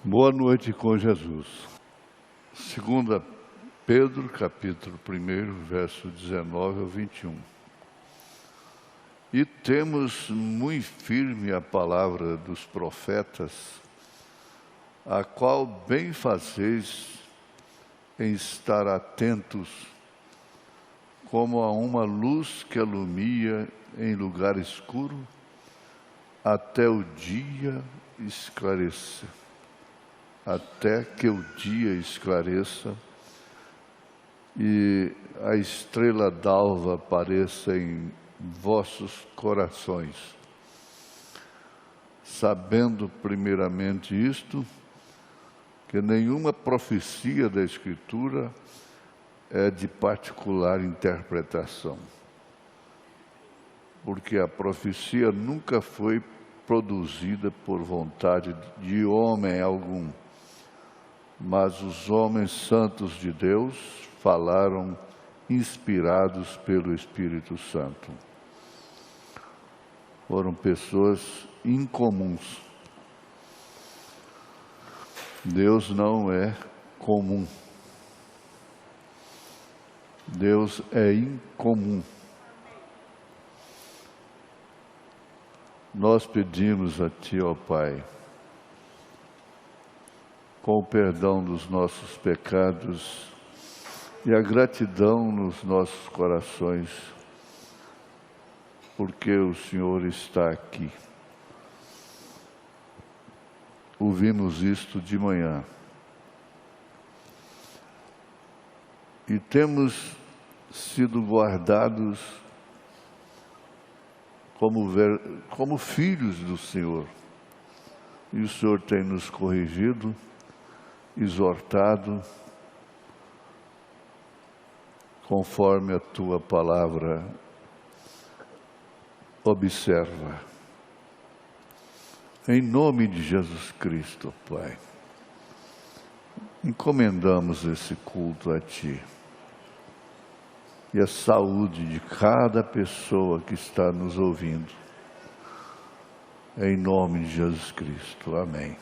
Boa noite com Jesus. 2 Pedro, capítulo 1, verso 19 ao 21. E temos muito firme a palavra dos profetas, a qual bem fazeis em estar atentos, como a uma luz que alumia em lugar escuro, até o dia esclareça. Até que o dia esclareça e a estrela d'alva apareça em vossos corações. Sabendo primeiramente isto, que nenhuma profecia da Escritura é de particular interpretação, porque a profecia nunca foi produzida por vontade de homem algum, mas os homens santos de Deus falaram inspirados pelo Espírito Santo. Foram pessoas incomuns. Deus não é comum. Deus é incomum. Nós pedimos a Ti, ó Pai, com o perdão dos nossos pecados e a gratidão nos nossos corações, porque o Senhor está aqui. Ouvimos isto de manhã e temos sido guardados como filhos do Senhor. E o Senhor tem nos corrigido, exortado, conforme a Tua palavra observa. Em nome de Jesus Cristo, Pai, encomendamos esse culto a Ti e a saúde de cada pessoa que está nos ouvindo. Em nome de Jesus Cristo. Amém.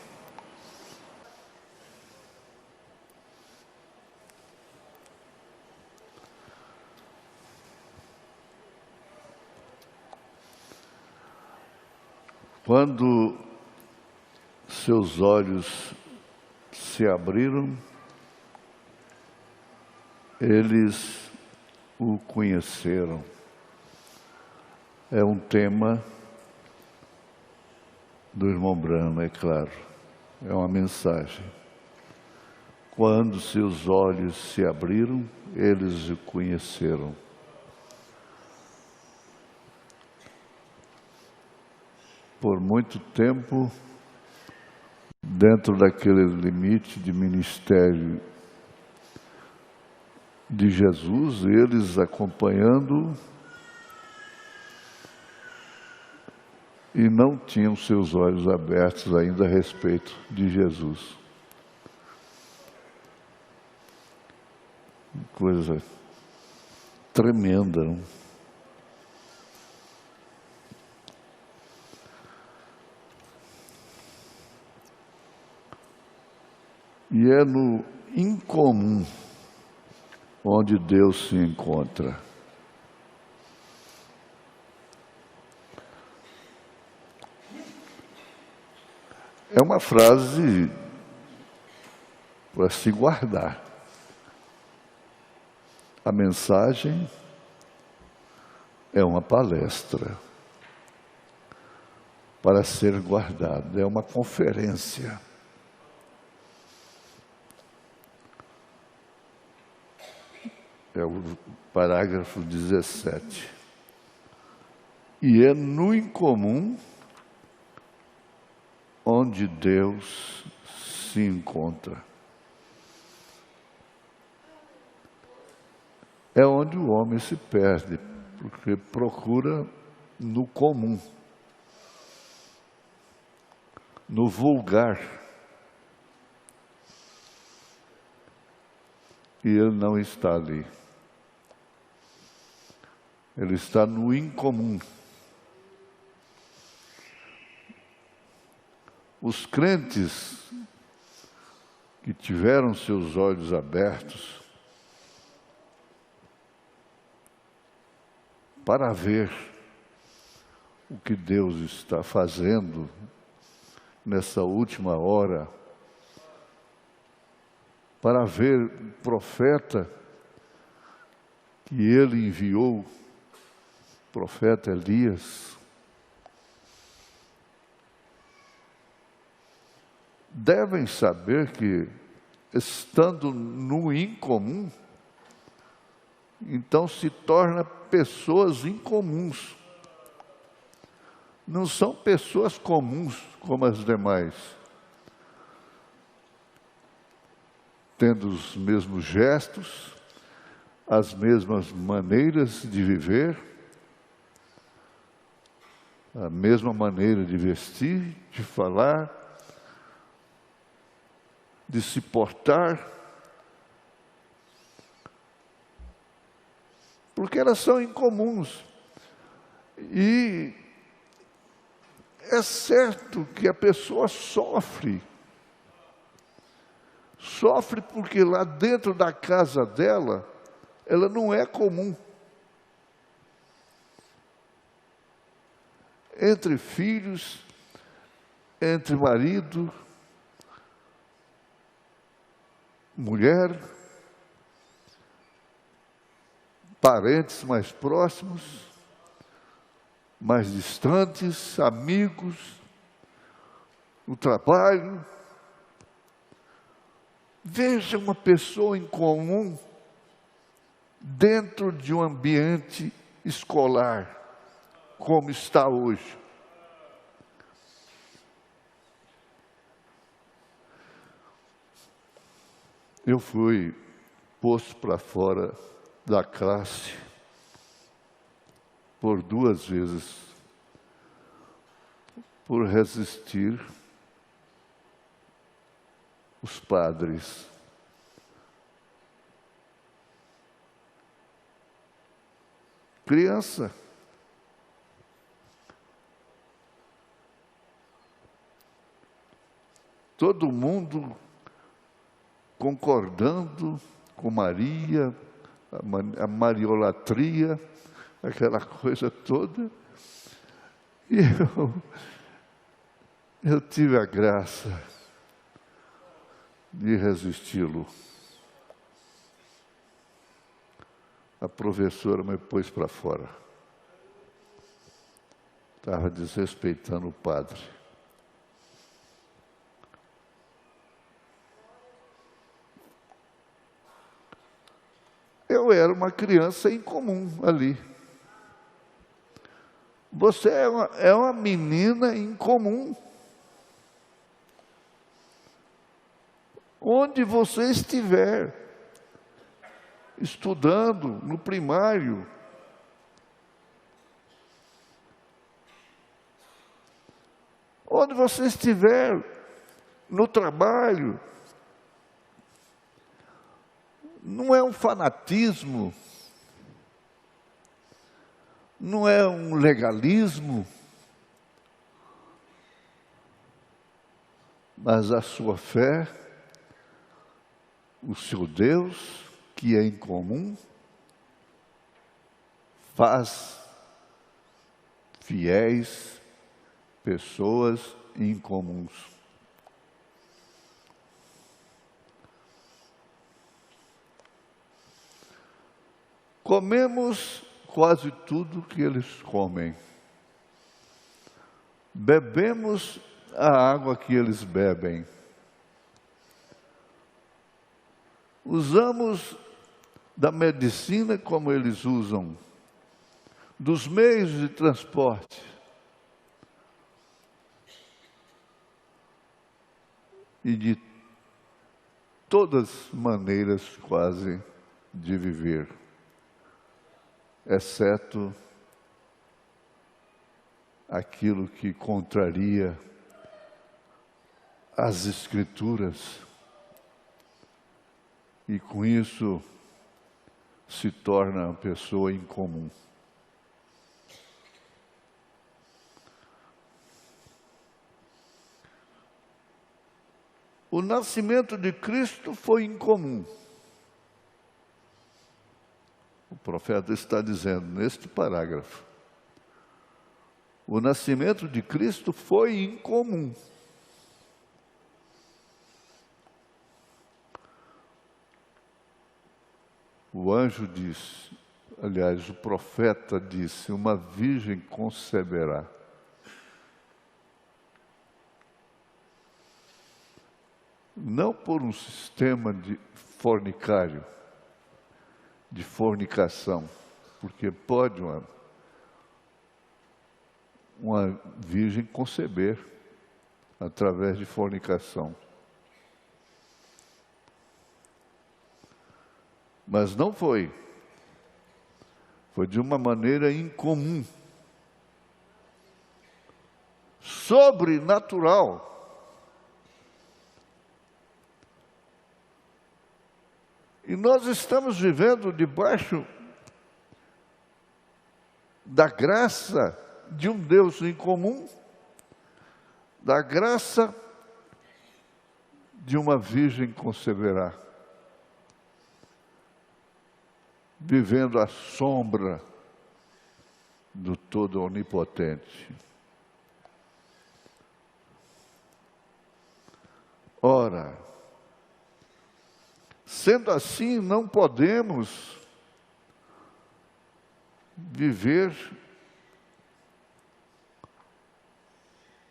Quando seus olhos se abriram, eles o conheceram. É um tema do irmão Branham, é claro. É uma mensagem. Quando seus olhos se abriram, eles o conheceram. Por muito tempo, dentro daquele limite de ministério de Jesus, eles acompanhando e não tinham seus olhos abertos ainda a respeito de Jesus. Coisa tremenda, não? E é no incomum onde Deus se encontra. É uma frase para se guardar. A mensagem é uma palestra para ser guardada, é uma conferência. É o parágrafo 17. E é no incomum onde Deus se encontra. É onde o homem se perde, porque procura no comum, no vulgar. E ele não está ali. Ele está no incomum. Os crentes que tiveram seus olhos abertos para ver o que Deus está fazendo nessa última hora, para ver o profeta que ele enviou, o profeta Elias. Devem saber que, estando no incomum, então se torna pessoas incomuns. Não são pessoas comuns como as demais, tendo os mesmos gestos, as mesmas maneiras de viver, a mesma maneira de vestir, de falar, de se portar, porque elas são incomuns. E é certo que a pessoa sofre porque lá dentro da casa dela, ela não é comum. Entre filhos, entre marido, mulher, parentes mais próximos, mais distantes, amigos, no trabalho. Veja uma pessoa em comum dentro de um ambiente escolar, como está hoje. Eu fui posto para fora da classe por 2 vezes, por resistir os padres. Criança. Todo mundo concordando com Maria, a mariolatria, aquela coisa toda. E eu tive a graça de resisti-lo. A professora me pôs para fora. Estava desrespeitando o padre. Eu era uma criança incomum ali. Você é uma menina incomum. Onde você estiver, estudando no primário, onde você estiver no trabalho, não é um fanatismo, não é um legalismo, mas a sua fé, o seu Deus, que é incomum, faz fiéis pessoas incomuns. Comemos quase tudo que eles comem. Bebemos a água que eles bebem. Usamos da medicina como eles usam, dos meios de transporte. E de todas as maneiras quase de viver, exceto aquilo que contraria as Escrituras. E com isso se torna uma pessoa incomum. O nascimento de Cristo foi incomum. O profeta está dizendo neste parágrafo. O nascimento de Cristo foi incomum. O anjo disse, aliás, o profeta disse, uma virgem conceberá. Não por um sistema de fornicário, de fornicação, porque pode uma virgem conceber através de fornicação. Mas não foi. Foi de uma maneira incomum, sobrenatural. E nós estamos vivendo debaixo da graça de um Deus incomum, da graça de uma virgem conceberá, vivendo à sombra do Todo Onipotente. Ora, sendo assim, não podemos viver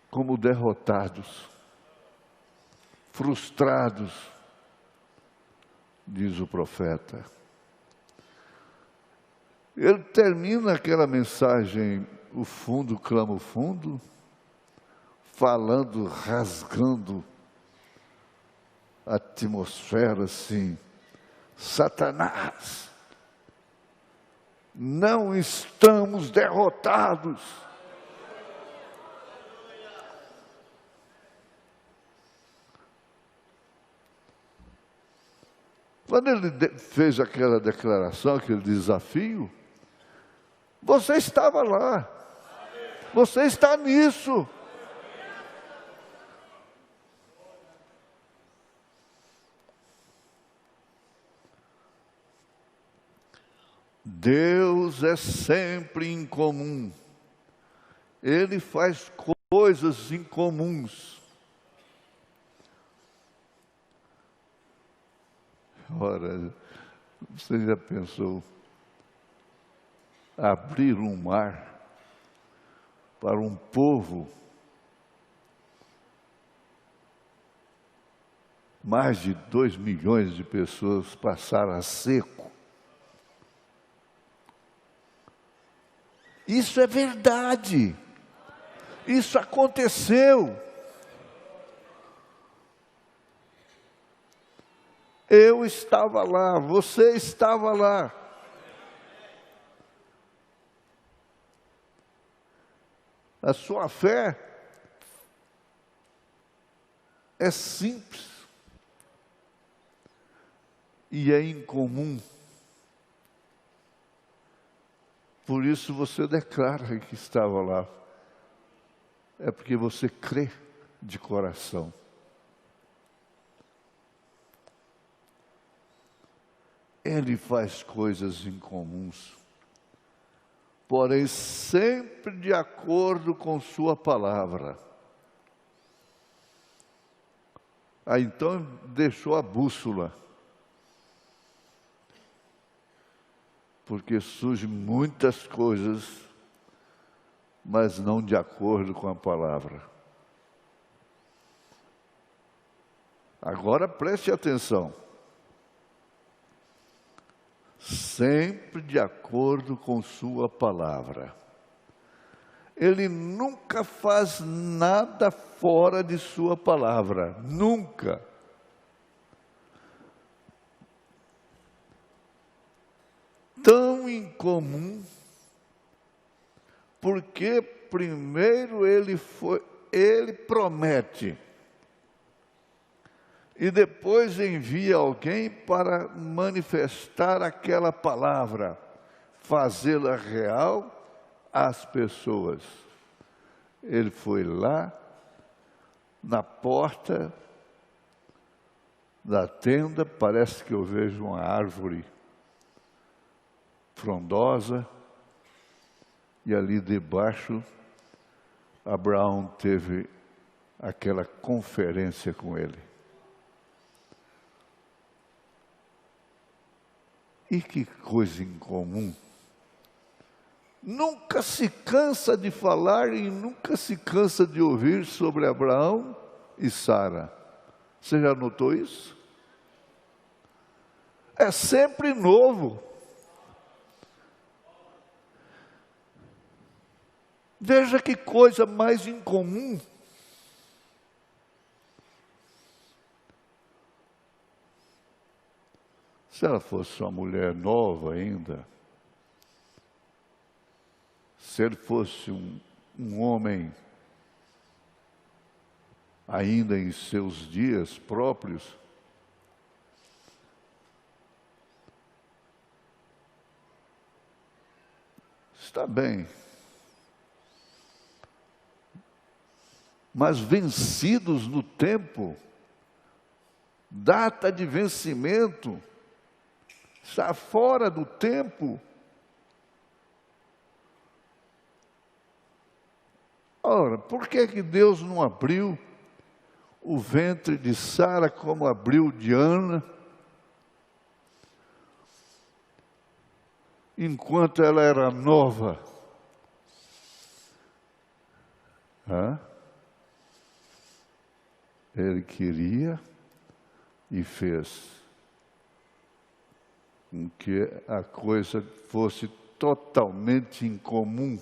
como derrotados, frustrados, diz o profeta. Ele termina aquela mensagem, o fundo clama o fundo, falando, rasgando a atmosfera assim, Satanás, não estamos derrotados. Quando ele fez aquela declaração, aquele desafio, você estava lá, você está nisso. Deus é sempre incomum, Ele faz coisas incomuns. Ora, você já pensou abrir um mar para um povo, mais de 2 milhões de pessoas passaram a seco? Isso é verdade, isso aconteceu. Eu estava lá, você estava lá. A sua fé é simples e é incomum. Por isso você declara que estava lá. É porque você crê de coração. Ele faz coisas incomuns, porém sempre de acordo com sua palavra. Aí então deixou a bússola, porque surgem muitas coisas, mas não de acordo com a palavra. Agora preste atenção. Sempre de acordo com sua palavra. Ele nunca faz nada fora de sua palavra, nunca. Tão incomum, porque primeiro ele promete, e depois envia alguém para manifestar aquela palavra, fazê-la real às pessoas. Ele foi lá, na porta, da tenda, parece que eu vejo uma árvore frondosa, e ali debaixo, Abraão teve aquela conferência com ele. E que coisa incomum! Nunca se cansa de falar e nunca se cansa de ouvir sobre Abraão e Sara. Você já notou isso? É sempre novo. Veja que coisa mais incomum. Se ela fosse uma mulher nova ainda, se ele fosse um homem ainda em seus dias próprios, está bem. Mas vencidos no tempo, data de vencimento, está fora do tempo. Ora, por que Deus não abriu o ventre de Sara como abriu de Ana, enquanto ela era nova? Ele queria e fez com que a coisa fosse totalmente incomum,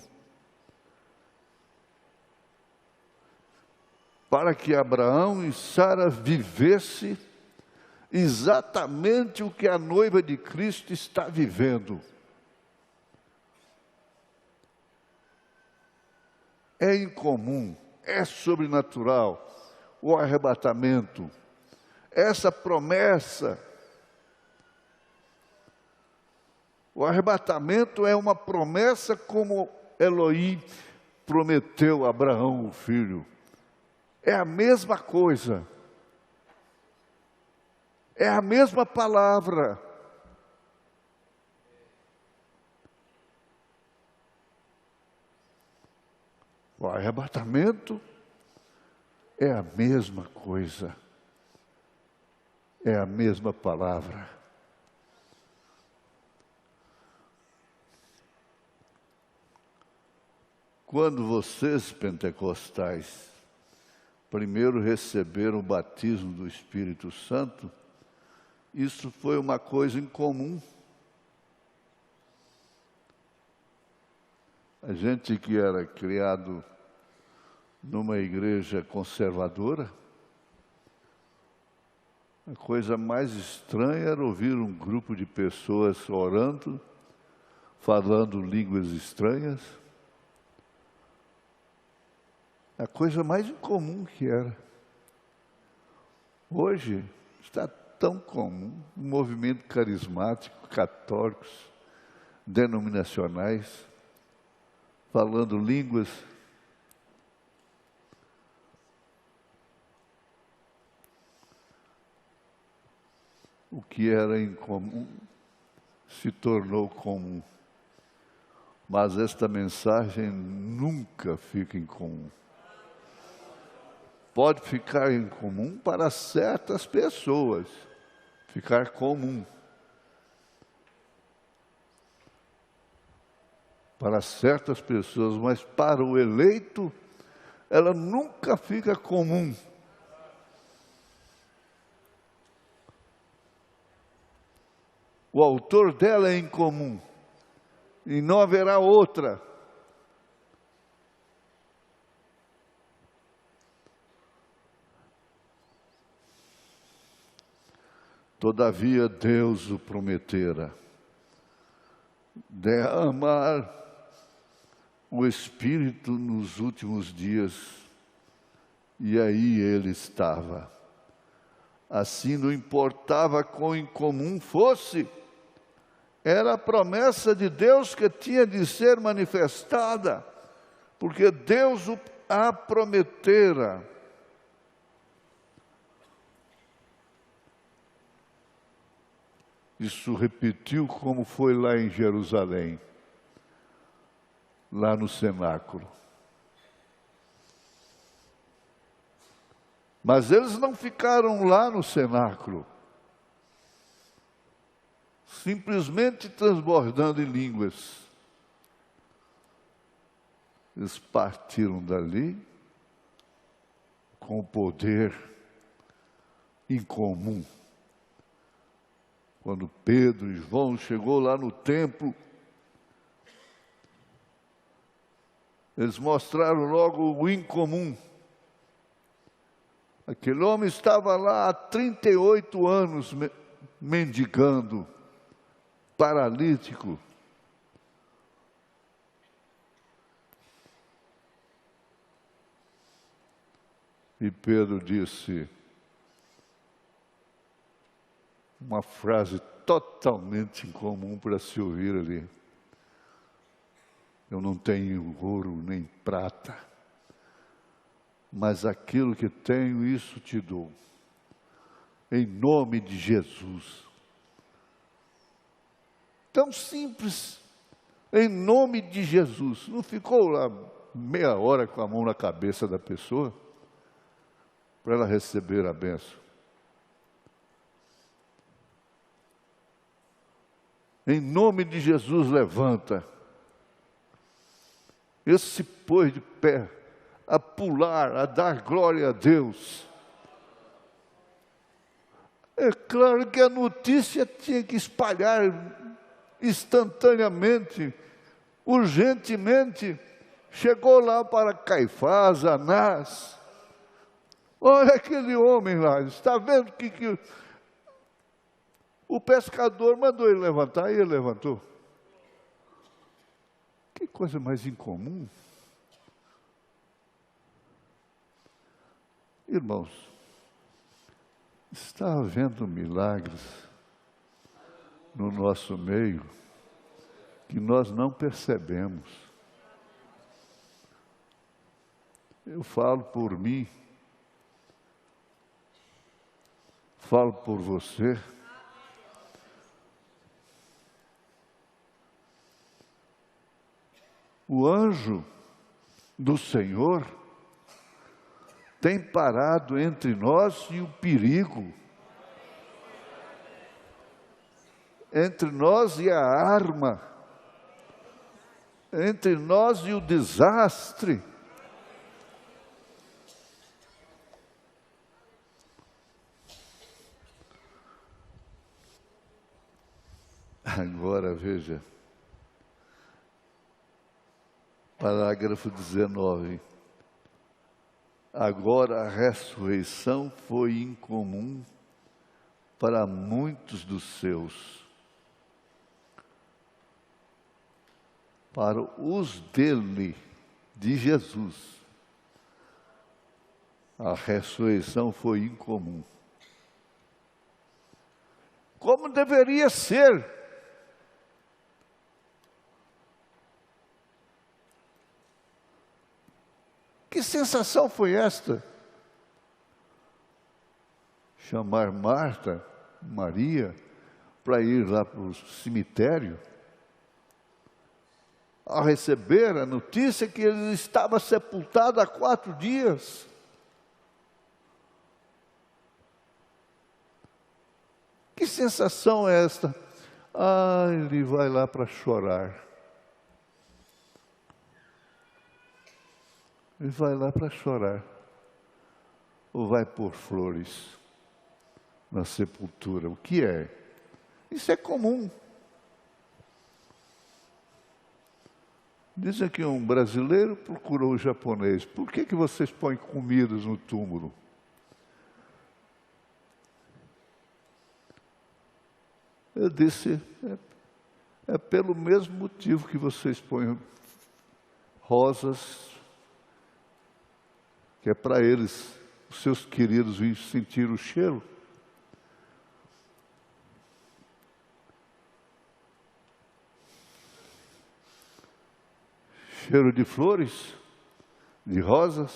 para que Abraão e Sara vivessem exatamente o que a noiva de Cristo está vivendo. É incomum, é sobrenatural o arrebatamento, essa promessa. O arrebatamento é uma promessa como Elohim prometeu a Abraão, o filho. É a mesma coisa. É a mesma palavra. O arrebatamento é a mesma coisa. É a mesma palavra. Quando vocês, pentecostais, primeiro receberam o batismo do Espírito Santo, isso foi uma coisa incomum. A gente que era criado numa igreja conservadora, a coisa mais estranha era ouvir um grupo de pessoas orando, falando línguas estranhas. A coisa mais incomum que era. Hoje está tão comum, um movimento carismático, católicos, denominacionais, falando línguas. O que era incomum se tornou comum. Mas esta mensagem nunca fica incomum. Pode ficar incomum para certas pessoas, ficar comum. Para certas pessoas, mas para o eleito, ela nunca fica comum. O autor dela é incomum, e não haverá outra. Todavia Deus o prometera, derramar o Espírito nos últimos dias, e aí ele estava. Assim não importava quão incomum fosse, era a promessa de Deus que tinha de ser manifestada, porque Deus a prometera. Isso repetiu como foi lá em Jerusalém, lá no cenáculo. Mas eles não ficaram lá no cenáculo, simplesmente transbordando em línguas. Eles partiram dali com o poder em comum. Quando Pedro e João chegou lá no templo, eles mostraram logo o incomum. Aquele homem estava lá há 38 anos mendigando, paralítico. E Pedro disse uma frase totalmente incomum para se ouvir ali: eu não tenho ouro nem prata, mas aquilo que tenho, isso te dou. Em nome de Jesus. Tão simples. Em nome de Jesus. Não ficou lá meia hora com a mão na cabeça da pessoa para ela receber a bênção. Em nome de Jesus, levanta. Ele se pôs de pé, a pular, a dar glória a Deus. É claro que a notícia tinha que espalhar instantaneamente, urgentemente. Chegou lá para Caifás, Anás. Olha aquele homem lá, está vendo que o pescador mandou ele levantar e ele levantou. Que coisa mais incomum. Irmãos, está havendo milagres no nosso meio que nós não percebemos. Eu falo por mim, falo por você. O anjo do Senhor tem parado entre nós e o perigo, entre nós e a arma, entre nós e o desastre. Agora veja, parágrafo 19. Agora a ressurreição foi incomum para muitos dos seus. Para os dele, de Jesus, a ressurreição foi incomum. Como deveria ser. Que sensação foi esta? Chamar Marta, Maria, para ir lá para o cemitério, a receber a notícia que ele estava sepultado há 4 dias. Que sensação é esta? Ah, ele vai lá para chorar. Ele vai lá para chorar. Ou vai pôr flores na sepultura. O que é? Isso é comum. Dizem que um brasileiro procurou um japonês. Por que vocês põem comidas no túmulo? Eu disse, é pelo mesmo motivo que vocês põem rosas, que é para eles, os seus queridos, virem sentir o cheiro. Cheiro de flores, de rosas.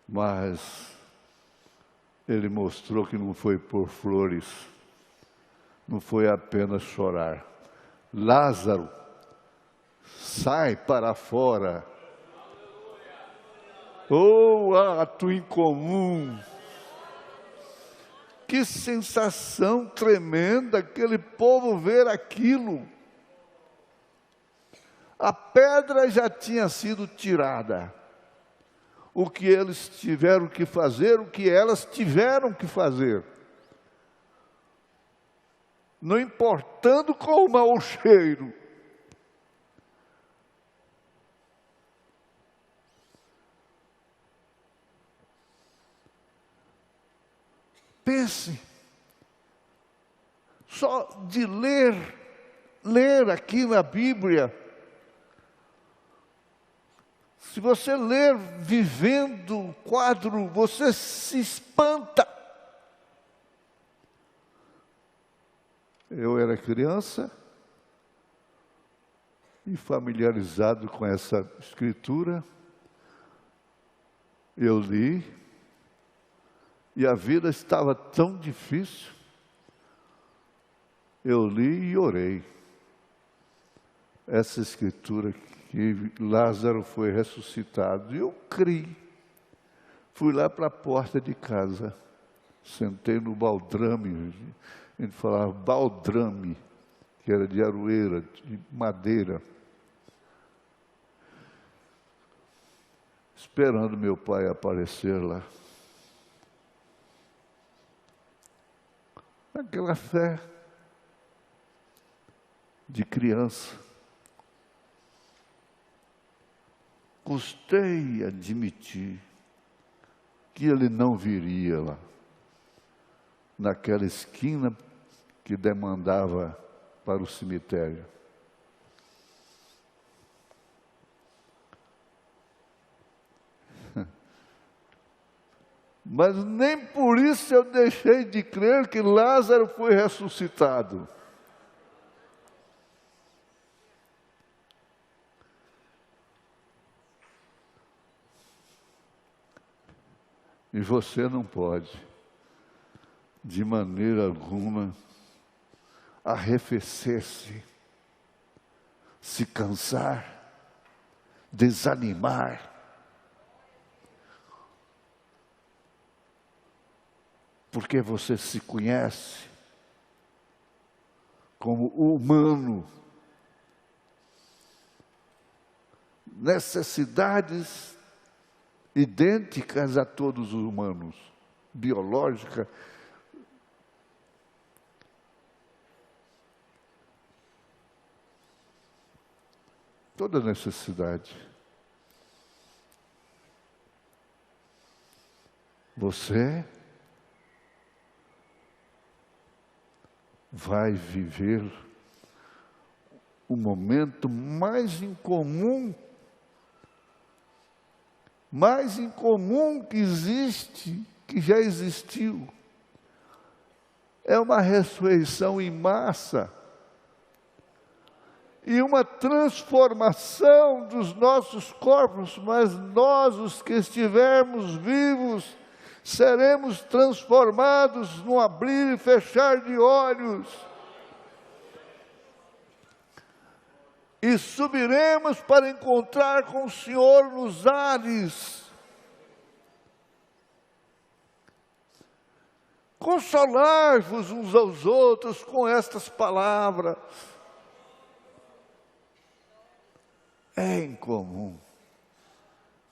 Mas ele mostrou que não foi por flores, não foi apenas chorar. Lázaro, sai para fora. Oh, ato incomum! Que sensação tremenda aquele povo ver aquilo. A pedra já tinha sido tirada. O que eles tiveram que fazer, o que elas tiveram que fazer. Não importando qual o mau cheiro. Pense, só de ler aqui na Bíblia, se você ler vivendo o quadro, você se espanta. Eu era criança e familiarizado com essa escritura, eu li, e a vida estava tão difícil, eu li e orei. Essa escritura que Lázaro foi ressuscitado, e eu criei. Fui lá para a porta de casa, sentei no baldrame, a gente falava baldrame, que era de aroeira, de madeira, esperando meu pai aparecer lá. Aquela fé de criança. Custei admitir que ele não viria lá, naquela esquina que demandava para o cemitério. Mas nem por isso eu deixei de crer que Lázaro foi ressuscitado. E você não pode, de maneira alguma, arrefecer-se, se cansar, desanimar. Porque você se conhece como humano, necessidades idênticas a todos os humanos, biológica. Toda necessidade. Você vai viver o momento mais incomum que existe, que já existiu. É uma ressurreição em massa e uma transformação dos nossos corpos, mas nós, os que estivermos vivos, seremos transformados no abrir e fechar de olhos. E subiremos para encontrar com o Senhor nos ares. Consolar-vos uns aos outros com estas palavras. É incomum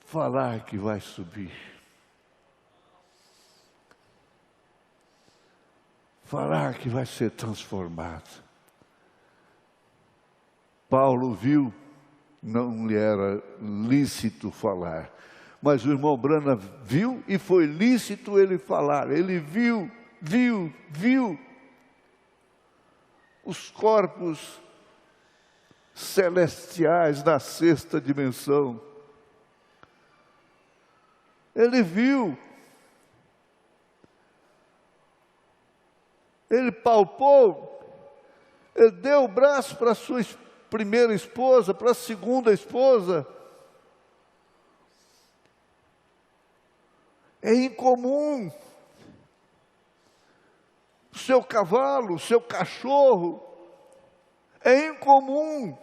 falar que vai subir. Falar que vai ser transformado. Paulo viu, não lhe era lícito falar, mas o irmão Branham viu e foi lícito ele falar. Ele viu os corpos celestiais na sexta dimensão. Ele viu. Ele palpou, ele deu o braço para a sua primeira esposa, para a segunda esposa. é incomum. O seu cavalo, o seu cachorro, é incomum.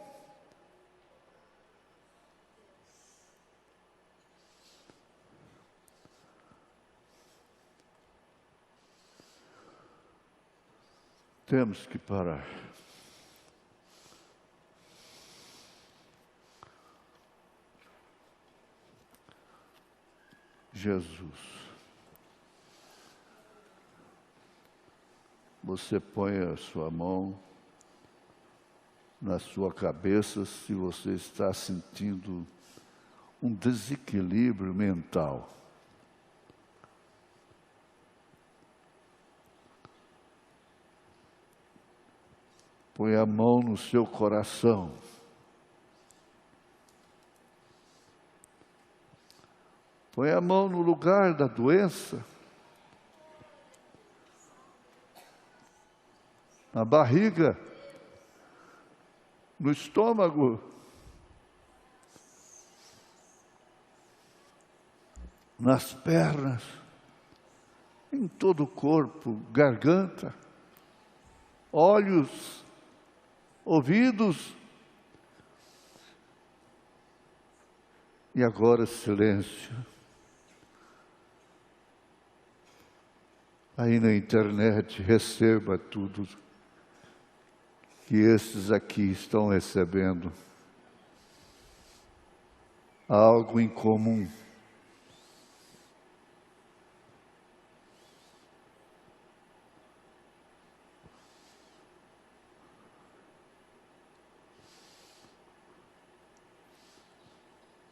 Temos que parar. Jesus, você põe a sua mão na sua cabeça se você está sentindo um desequilíbrio mental. Põe a mão no seu coração. Põe a mão no lugar da doença. Na barriga. No estômago. Nas pernas. Em todo o corpo. Garganta. Olhos. Ouvidos. E agora silêncio. Aí na internet receba tudo que esses aqui estão recebendo. Algo em comum.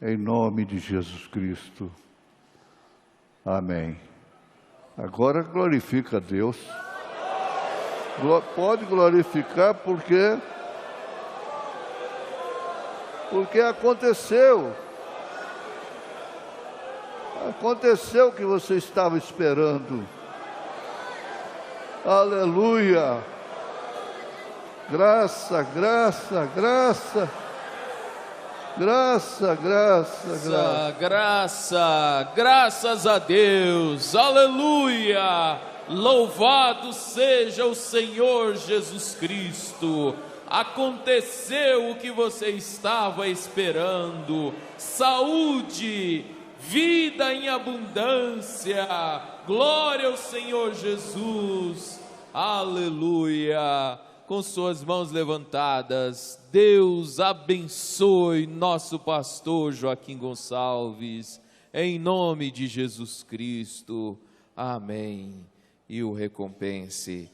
Em nome de Jesus Cristo. Amém. Agora glorifica a Deus. Pode glorificar porque aconteceu. Aconteceu o que você estava esperando. Aleluia. Graça, graça, graça. Graça, graça, graça. Graças a Deus, aleluia, louvado seja o Senhor Jesus Cristo. Aconteceu o que você estava esperando, saúde, vida em abundância, glória ao Senhor Jesus, aleluia. Com suas mãos levantadas, Deus abençoe nosso pastor Joaquim Gonçalves, em nome de Jesus Cristo, amém, e o recompense.